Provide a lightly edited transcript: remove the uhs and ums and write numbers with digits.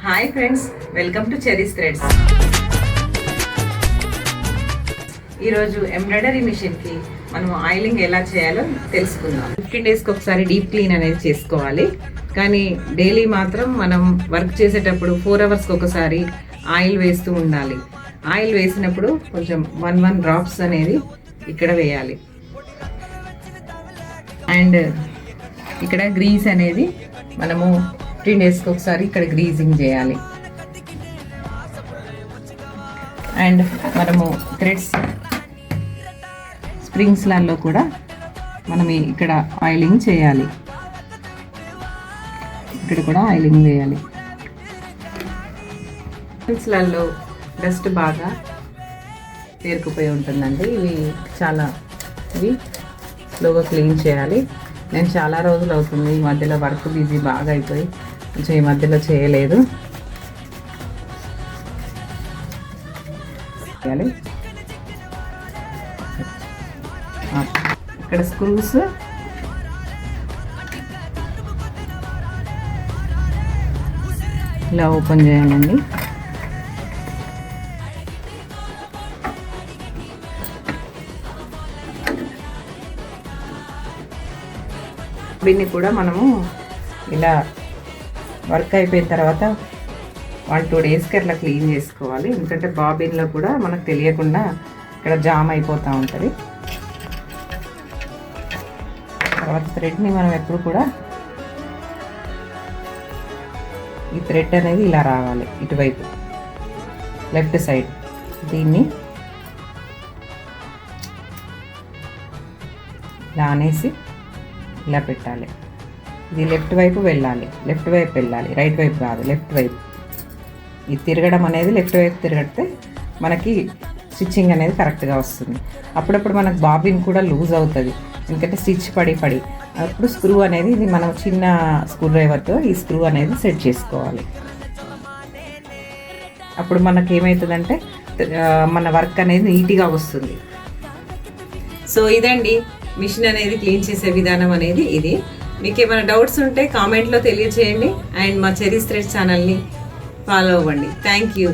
Hi friends, welcome to cherries threads. ఈరోజు embroidery మిషన్కి మనం ఆయిలింగ్ ఎలా చేయాలో తెలుసుకుందాం. 15 డేస్కి ఒకసారి డీప్ క్లీన్ అనేది చేసుకోవాలి. కానీ డైలీ మాత్రం మనం వర్క్ చేసేటప్పుడు 4 అవర్స్కి ఒకసారి ఆయిల్ వేస్తూ ఉండాలి. ఆయిల్ వేసినప్పుడు కొంచెం 1 డ్రాప్స్ అనేది ఇక్కడ వేయాలి. అండ్ ఇక్కడ గ్రీస్ అనేది మనము 15 డేస్కి ఒకసారి ఇక్కడ గ్రీజింగ్ చేయాలి. అండ్ మనము థ్రెడ్స్ స్ప్రింగ్స్లలో కూడా మనం ఇక్కడ ఆయిలింగ్ చేయాలి. ఇక్కడ కూడా ఆయిలింగ్ వేయాలి. స్ప్రింగ్స్లలో డస్ట్ బాగా పేరుకుపోయి ఉంటుందండి. ఇవి స్లోగా క్లీన్ చేయాలి. నేను చాలా రోజులు అవుతుంది, ఈ మధ్యలో వర్క్ బిజీ బాగా అయిపోయి కొంచెం ఈ మధ్యలో చేయలేదు. ఇక్కడ స్క్రూస్ ఇలా ఓపెన్ చేయాలండి. దీన్ని కూడా మనము ఇలా వర్క్ అయిపోయిన తర్వాత 1-2 డేస్కి అట్లా క్లీన్ చేసుకోవాలి. ఎందుకంటే బాబిన్లో కూడా మనకు తెలియకుండా ఇక్కడ జామ్ అయిపోతూ ఉంటుంది. తర్వాత థ్రెడ్ని మనం ఎప్పుడు కూడా ఈ థ్రెడ్ అనేది ఇలా రావాలి, ఇటువైపు లెఫ్ట్ సైడ్. దీన్ని ఇలా అనేసి ఇలా పెట్టాలి. ఇది లెఫ్ట్ వైపు వెళ్ళాలి, రైట్ వైపు కాదు, లెఫ్ట్ వైపు. ఇది తిరగడం అనేది లెఫ్ట్ వైపు తిరగడితే మనకి స్టిచ్చింగ్ అనేది కరెక్ట్గా వస్తుంది. అప్పుడప్పుడు మనకు బాబిన్ కూడా లూజ్ అవుతుంది, ఎందుకంటే స్టిచ్ పడి అప్పుడు స్క్రూ అనేది ఇది మనం చిన్న స్క్రూ డ్రైవర్తో ఈ స్క్రూ అనేది సెట్ చేసుకోవాలి. అప్పుడు మనకి ఏమవుతుందంటే మన వర్క్ అనేది నీట్గా వస్తుంది. సో ఇదండి మిషన్ అనేది క్లీన్ చేసే విధానం అనేది ఇది. మీకు ఏమైనా డౌట్స్ ఉంటే కామెంట్లో తెలియజేయండి. అండ్ మా చెరీస్ థ్రెడ్స్ ఛానల్ని ఫాలో అవ్వండి. Thank you.